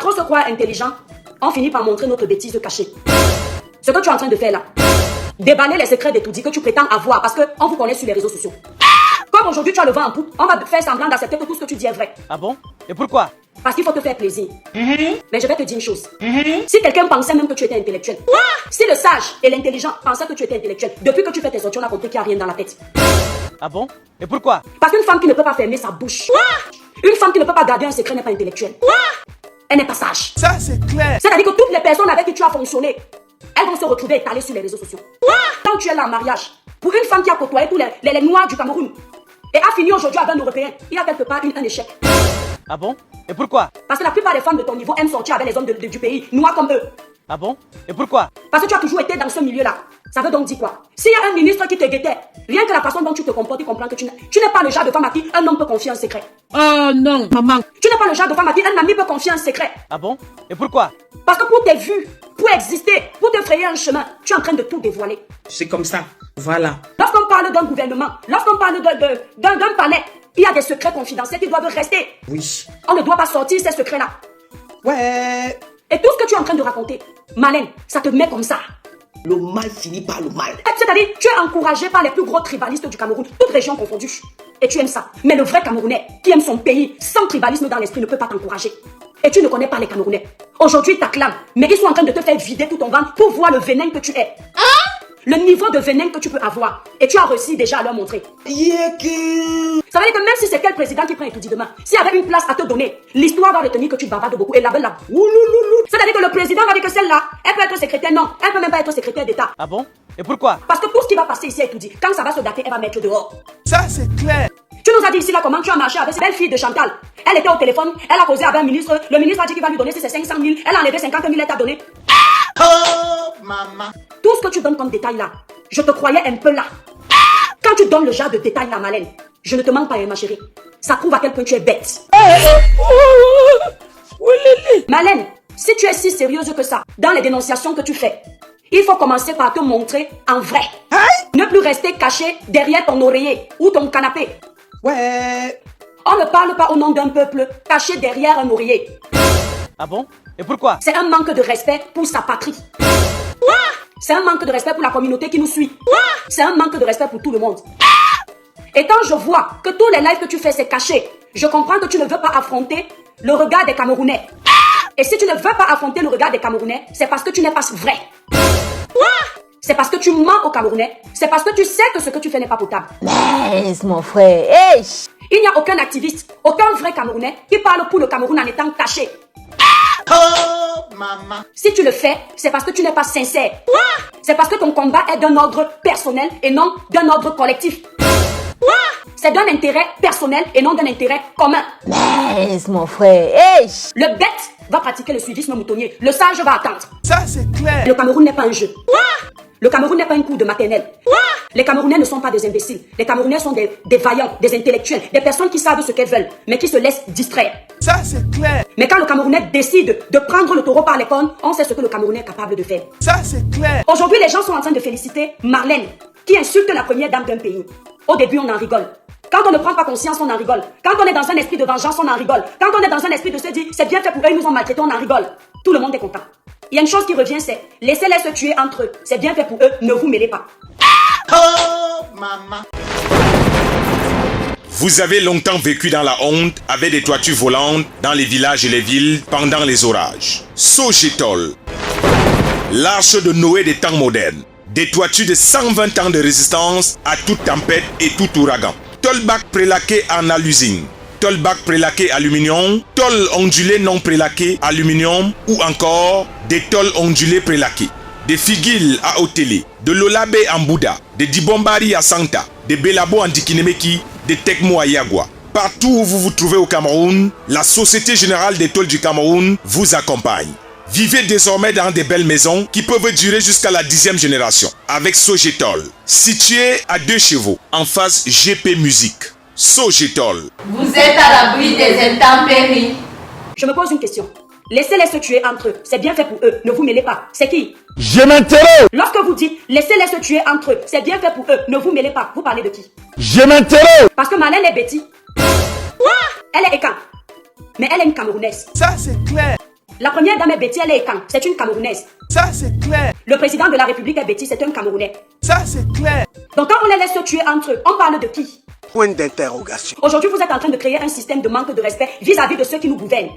trop se croire intelligent, on finit par montrer notre bêtise cachée. Ce que tu es en train de faire là, déballer les secrets d'étoudis que tu prétends avoir parce qu'on vous connaît sur les réseaux sociaux. Comme aujourd'hui tu as le vent en poupe, on va te faire semblant d'accepter que tout ce que tu dis est vrai. Ah bon? Et pourquoi? Parce qu'il faut te faire plaisir. Mais je vais te dire une chose. Si quelqu'un pensait même que tu étais intellectuel, si le sage et l'intelligent pensaient que tu étais intellectuel, depuis que tu fais tes autres, on a compris qu'il n'y a rien dans la tête. Ah bon? Et pourquoi? Parce qu'une femme qui ne peut pas fermer sa bouche, une femme qui ne peut pas garder un secret n'est pas intellectuelle. Elle n'est pas sage. Ça, c'est clair. C'est-à-dire que toutes les personnes avec qui tu as fonctionné, elles vont se retrouver étalées sur les réseaux sociaux. Quand tu es là en mariage, pour une femme qui a côtoyé tous les Noirs du Cameroun et a fini aujourd'hui avec un Européen, il y a quelque part un échec. Ah bon? Et pourquoi? Parce que la plupart des femmes de ton niveau aiment sortir avec les hommes du pays, noirs comme eux. Ah bon? Et pourquoi? Parce que tu as toujours été dans ce milieu-là. Ça veut donc dire quoi? S'il y a un ministre qui te guettait, rien que la façon dont tu te comportes, tu comprends que tu n'es pas le genre de femme à qui un homme peut confier un secret. Oh non, maman. Tu n'es pas le genre de femme à qui un ami peut confier un secret. Ah bon? Et pourquoi? Parce que pour tes vues, pour exister, pour te frayer un chemin, tu es en train de tout dévoiler. C'est comme ça. Voilà. Lorsqu'on parle d'un gouvernement, lorsqu'on parle d'un palais, il y a des secrets confidentiels qui doivent rester. Oui. On ne doit pas sortir ces secrets-là. Ouais. Et tout ce que tu es en train de raconter, Malène, ça te met comme ça. Le mal finit par le mal. C'est-à-dire, tu es encouragé par les plus gros tribalistes du Cameroun, toutes régions confondues. Et tu aimes ça. Mais le vrai Camerounais, qui aime son pays, sans tribalisme dans l'esprit, ne peut pas t'encourager. Et tu ne connais pas les Camerounais. Aujourd'hui, ils t'acclament, mais ils sont en train de te faire vider tout ton ventre pour voir le venin que tu es. Le niveau de venin que tu peux avoir. Et tu as réussi déjà à leur montrer. Ça veut dire que même si c'est quel président qui prend étoudi demain, s'il y avait une place à te donner, l'histoire va retenir que tu bavardes beaucoup. Et là-bas, c'est-à-dire que le président va dire que celle-là, elle peut être secrétaire. Non, elle peut même pas être secrétaire d'État. Ah bon? Et pourquoi? Parce que tout ce qui va passer ici à étoudi, quand ça va se dater, elle va mettre dehors. Ça, c'est clair. Tu nous as dit ici là comment tu as marché avec cette belle fille de Chantal. Elle était au téléphone, elle a causé avec un ministre. Le ministre a dit qu'il va lui donner ses 500 000. Elle a enlevé 50 000, elle t'a donné. Oh, maman. Tout ce que tu donnes comme détail là, je te croyais un peu là. Quand tu donnes le genre de détail là, Malène, je ne te mens pas, hein, ma chérie. Ça prouve à quel point tu es bête. Malène, si tu es si sérieuse que ça, dans les dénonciations que tu fais, il faut commencer par te montrer en vrai. Ne plus rester caché derrière ton oreiller ou ton canapé. Ouais. On ne parle pas au nom d'un peuple caché derrière un oreiller. Ah bon? Et pourquoi? C'est un manque de respect pour sa patrie. C'est un manque de respect pour la communauté qui nous suit. C'est un manque de respect pour tout le monde. Et quand je vois que tous les lives que tu fais, c'est caché, je comprends que tu ne veux pas affronter le regard des Camerounais. Et si tu ne veux pas affronter le regard des Camerounais, c'est parce que tu n'es pas vrai. C'est parce que tu mens aux Camerounais. C'est parce que tu sais que ce que tu fais n'est pas potable. Laisse mon frère. Hey. Il n'y a aucun activiste, aucun vrai Camerounais qui parle pour le Cameroun en étant caché. Oh, maman. Si tu le fais, c'est parce que tu n'es pas sincère. C'est parce que ton combat est d'un ordre personnel et non d'un ordre collectif. C'est d'un intérêt personnel et non d'un intérêt commun. Laisse mon frère. Hey. Le bête va pratiquer le suivisme moutonnier. Le sage va attendre. Ça, c'est clair. Le Cameroun n'est pas un jeu. Le Cameroun n'est pas un cours de maternelle. Les Camerounais ne sont pas des imbéciles. Les Camerounais sont des vaillants, des intellectuels, des personnes qui savent ce qu'elles veulent, mais qui se laissent distraire. Ça, c'est clair. Mais quand le Camerounais décide de prendre le taureau par les cornes, on sait ce que le Camerounais est capable de faire. Ça, c'est clair. Aujourd'hui, les gens sont en train de féliciter Marlène, qui insulte la première dame d'un pays. Au début, on en rigole. Quand on ne prend pas conscience, on en rigole. Quand on est dans un esprit de vengeance, on en rigole. Quand on est dans un esprit de se dire, c'est bien fait pour eux, ils nous ont maltraités, on en rigole. Tout le monde est content. Il y a une chose qui revient, c'est laissez-les se tuer entre eux. C'est bien fait pour eux, ne vous mêlez pas. Oh, maman. Vous avez longtemps vécu dans la honte avec des toitures volantes dans les villages et les villes pendant les orages. Sogetol, l'arche de Noé des temps modernes. Des toitures de 120 ans de résistance à toute tempête et tout ouragan. Tolbac prélaqué en alusine. Tolbac prélaqué aluminium, tôle ondulé non prélaqué aluminium ou encore des tôles ondulées prélaquées. Des figuilles à Otélé, de l'Olabé en Bouddha, des Dibombari à Santa, des Belabo en Dikinemeki, des Tekmo à Yagua. Partout où vous vous trouvez au Cameroun, la Société Générale des Tôles du Cameroun vous accompagne. Vivez désormais dans des belles maisons qui peuvent durer jusqu'à la 10e génération avec Sogetol, situé à 2 chevaux, en face GP Musique. Sogetol. Vous êtes à l'abri des intempéries. Je me pose une question. Laissez-les se tuer entre eux. C'est bien fait pour eux. Ne vous mêlez pas. C'est qui? Je m'interroge. Lorsque vous dites laissez-les se tuer entre eux, c'est bien fait pour eux. Ne vous mêlez pas. Vous parlez de qui? Je m'interroge. Parce que Malène est Betty. Elle est Ekan. Mais elle est une Camerounaise. Ça, c'est clair. La première dame est Betty, elle est Kang, c'est une Camerounaise. Ça, c'est clair. Le président de la République est Betty, c'est un Camerounais. Ça, c'est clair. Donc quand on les laisse se tuer entre eux, on parle de qui? Point d'interrogation. Aujourd'hui, vous êtes en train de créer un système de manque de respect vis-à-vis de ceux qui nous gouvernent.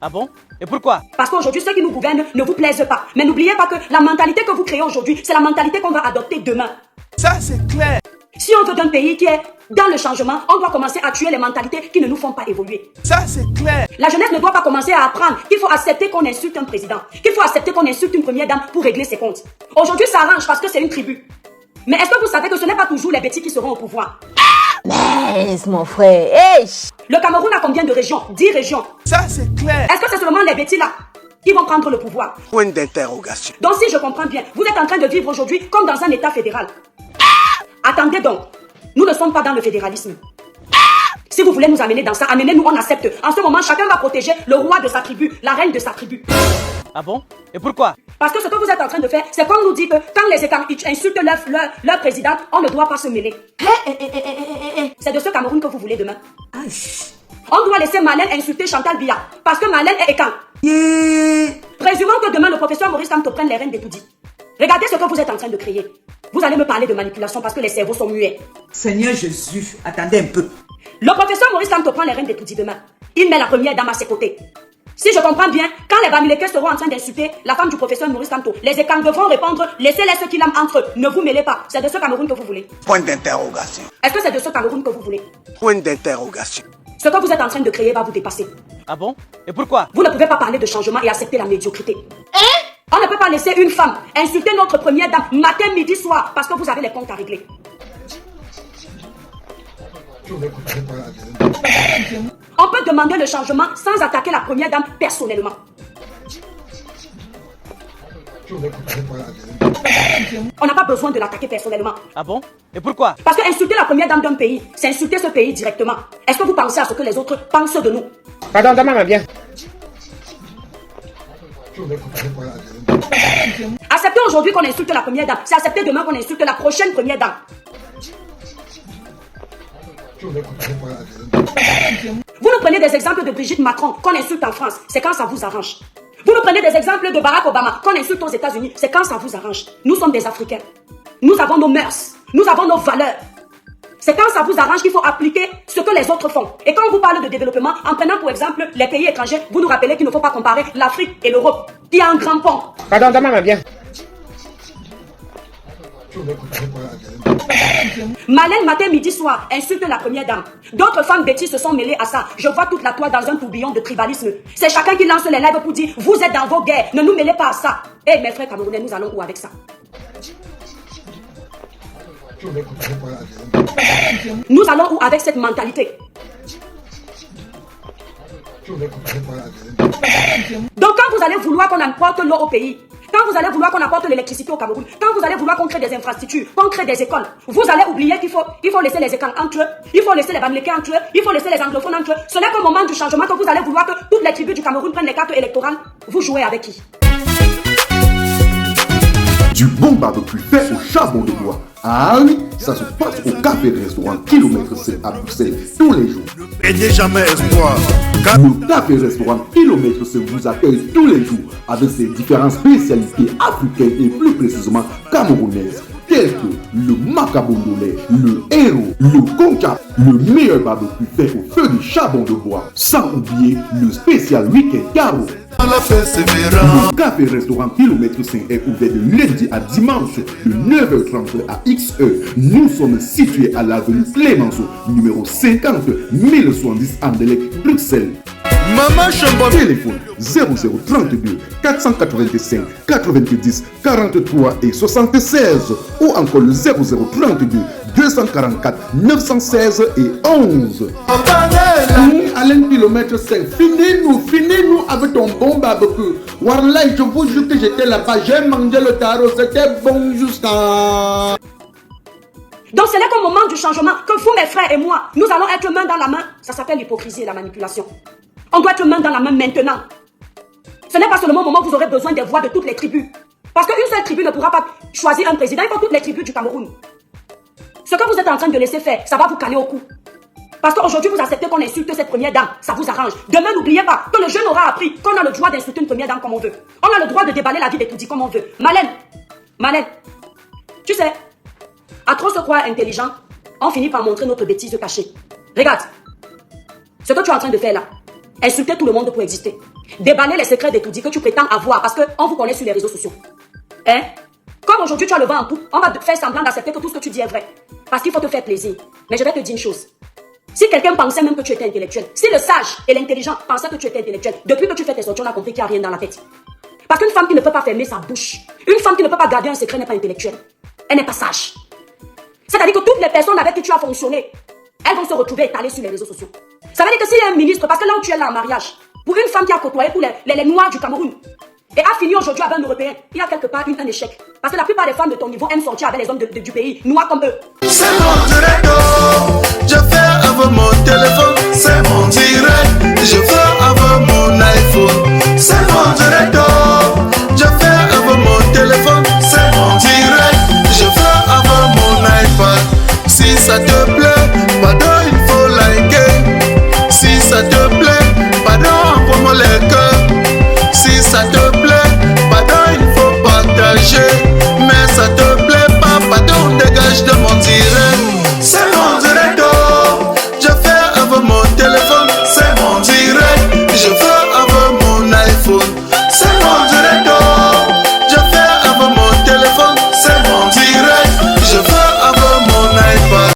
Ah bon? Et pourquoi? Parce qu'aujourd'hui, ceux qui nous gouvernent ne vous plaisent pas. Mais n'oubliez pas que la mentalité que vous créez aujourd'hui, c'est la mentalité qu'on va adopter demain. Ça, c'est clair. Si on veut d'un pays qui est dans le changement, on doit commencer à tuer les mentalités qui ne nous font pas évoluer. Ça, c'est clair. La jeunesse ne doit pas commencer à apprendre qu'il faut accepter qu'on insulte un président, qu'il faut accepter qu'on insulte une première dame pour régler ses comptes. Aujourd'hui, ça arrange parce que c'est une tribu. Mais est-ce que vous savez que ce n'est pas toujours les bêtis qui seront au pouvoir? Mais mon frère, hey! Le Cameroun a combien de régions? 10 régions. Ça, c'est clair. Est-ce que c'est seulement les bêtis là qui vont prendre le pouvoir? Point d'interrogation. Donc si je comprends bien, vous êtes en train de vivre aujourd'hui comme dans un état fédéral. Attendez donc, nous ne sommes pas dans le fédéralisme. Si vous voulez nous amener dans ça, amenez-nous, on accepte. En ce moment, chacun va protéger le roi de sa tribu, la reine de sa tribu. Ah bon? Et pourquoi? Parce que ce que vous êtes en train de faire, c'est comme nous dit que quand les États insultent leur président, on ne doit pas se mêler. C'est de ce Cameroun que vous voulez demain. On doit laisser Marlène insulter Chantal Biya, parce que Marlène est écan. Présumons que demain le professeur Maurice Kamto prenne les rênes d'Etoudi. Regardez ce que vous êtes en train de créer. Vous allez me parler de manipulation parce que les cerveaux sont muets. Seigneur Jésus, attendez un peu. Le professeur Maurice Kamto prend les rênes d'Etoudi demain. Il met la première dame à ses côtés. Si je comprends bien, quand les Bamileke seront en train d'insulter la femme du professeur Maurice Kamto, les Écans devront répondre, laissez-les ceux qui l'aiment entre eux, ne vous mêlez pas. C'est de ce Cameroun que vous voulez. Point d'interrogation. Est-ce que c'est de ce Cameroun que vous voulez? Point d'interrogation. Ce que vous êtes en train de créer va vous dépasser. Ah bon? Et pourquoi? Vous ne pouvez pas parler de changement et accepter la médiocrité. On ne peut pas laisser une femme insulter notre première dame matin, midi, soir parce que vous avez les comptes à régler. On peut demander le changement sans attaquer la première dame personnellement. On n'a pas besoin de l'attaquer personnellement. Ah bon? Et pourquoi? Parce que insulter la première dame d'un pays, c'est insulter ce pays directement. Est-ce que vous pensez à ce que les autres pensent de nous? Pardon, demain, bien. Accepter aujourd'hui qu'on insulte la première dame, c'est accepter demain qu'on insulte la prochaine première dame. Vous nous prenez des exemples de Brigitte Macron qu'on insulte en France, c'est quand ça vous arrange. Vous nous prenez des exemples de Barack Obama qu'on insulte aux États-Unis, c'est quand ça vous arrange. Nous sommes des Africains. Nous avons nos mœurs, nous avons nos valeurs. C'est quand ça vous arrange qu'il faut appliquer ce que les autres font. Et quand on vous parle de développement, en prenant pour exemple les pays étrangers, vous nous rappelez qu'il ne faut pas comparer l'Afrique et l'Europe, qui a un grand pont. Pardon, demain, bien. Marlène, matin, midi, soir, insulte la première dame. D'autres femmes bêtises se sont mêlées à ça. Je vois toute la toile dans un tourbillon de tribalisme. C'est chacun qui lance les lives pour dire, vous êtes dans vos guerres, ne nous mêlez pas à ça. Eh mes frères camerounais, nous allons où avec ça? Nous allons où avec cette mentalité? Donc quand vous allez vouloir qu'on apporte l'eau au pays, quand vous allez vouloir qu'on apporte l'électricité au Cameroun, quand vous allez vouloir qu'on crée des infrastructures, qu'on crée des écoles, vous allez oublier qu'il faut laisser les écoles entre eux, il faut laisser les Bamileke entre eux, il faut laisser les anglophones entre eux. Ce n'est qu'au moment du changement que vous allez vouloir que toutes les tribus du Cameroun prennent les cartes électorales. Vous jouez avec qui? Du bon barbecue fait au charbon de bois. Ah oui, ça se passe au café restaurant Kilomètre 7 à Bruxelles tous les jours. N'ayez jamais espoir. Le café restaurant Kilomètre 7 vous accueille tous les jours avec ses différentes spécialités africaines et plus précisément camerounaises, telles que le macabondolais, le héros, le concha, le meilleur barbecue fait au feu de charbon de bois, sans oublier le spécial week-end carreau. Le café restaurant Kilomètre 5 est ouvert de lundi à dimanche de 9h30 à XE. Nous sommes situés à l'avenue Clémenceau, numéro 50 1070 Anderlecht, Bruxelles. Maman Chambon. Téléphone 0032 485 90 43 et 76 ou encore le 0032 244 916 et 11. Alain Kilomètre 5, finis-nous avec ton bon barbecue. Warlai, je vous jure que j'étais là-bas, j'ai mangé le tarot, c'était bon jusqu'à... Donc ce n'est qu'au moment du changement que vous, mes frères et moi, nous allons être main dans la main. Ça s'appelle l'hypocrisie et la manipulation. On doit être main dans la main maintenant. Ce n'est pas seulement au moment où vous aurez besoin des voix de toutes les tribus. Parce qu'une seule tribu ne pourra pas choisir un président, il faut toutes les tribus du Cameroun. Ce que vous êtes en train de laisser faire, ça va vous caler au cou. Parce qu'aujourd'hui, vous acceptez qu'on insulte cette première dame. Ça vous arrange. Demain, n'oubliez pas que le jeune aura appris qu'on a le droit d'insulter une première dame comme on veut. On a le droit de déballer la vie d'Etoudi comme on veut. Malène, tu sais, à trop se croire intelligent, on finit par montrer notre bêtise cachée. Regarde, ce que tu es en train de faire là, insulter tout le monde pour exister. Déballer les secrets d'Etoudi que tu prétends avoir parce qu'on vous connaît sur les réseaux sociaux. Hein? Comme aujourd'hui tu as le vent en poupe, on va te faire semblant d'accepter que tout ce que tu dis est vrai. Parce qu'il faut te faire plaisir. Mais je vais te dire une chose. Si quelqu'un pensait même que tu étais intellectuel, si le sage et l'intelligent pensaient que tu étais intellectuel, depuis que tu fais tes sorties, on a compris qu'il n'y a rien dans la tête. Parce qu'une femme qui ne peut pas fermer sa bouche, une femme qui ne peut pas garder un secret n'est pas intellectuelle. Elle n'est pas sage. C'est-à-dire que toutes les personnes avec qui tu as fonctionné, elles vont se retrouver étalées sur les réseaux sociaux. Ça veut dire que s'il y a un ministre, parce que là où tu es là en mariage, pour une femme qui a côtoyé tous les Noirs du Cameroun, et a fini aujourd'hui avec un Européen, il y a quelque part un échec. Parce que la plupart des femmes de ton niveau aiment sortir avec les hommes du pays, noirs comme eux. C'est mon direct, je fais avec mon téléphone. C'est mon direct, je fais avec mon iPhone. C'est mon direct, je fais avec mon téléphone. C'est mon direct, je fais avec mon iPad. Si ça te plaît, pardon, il faut liker. Si ça te plaît, pardon, envoie-moi les cœurs. Si ça te plaît,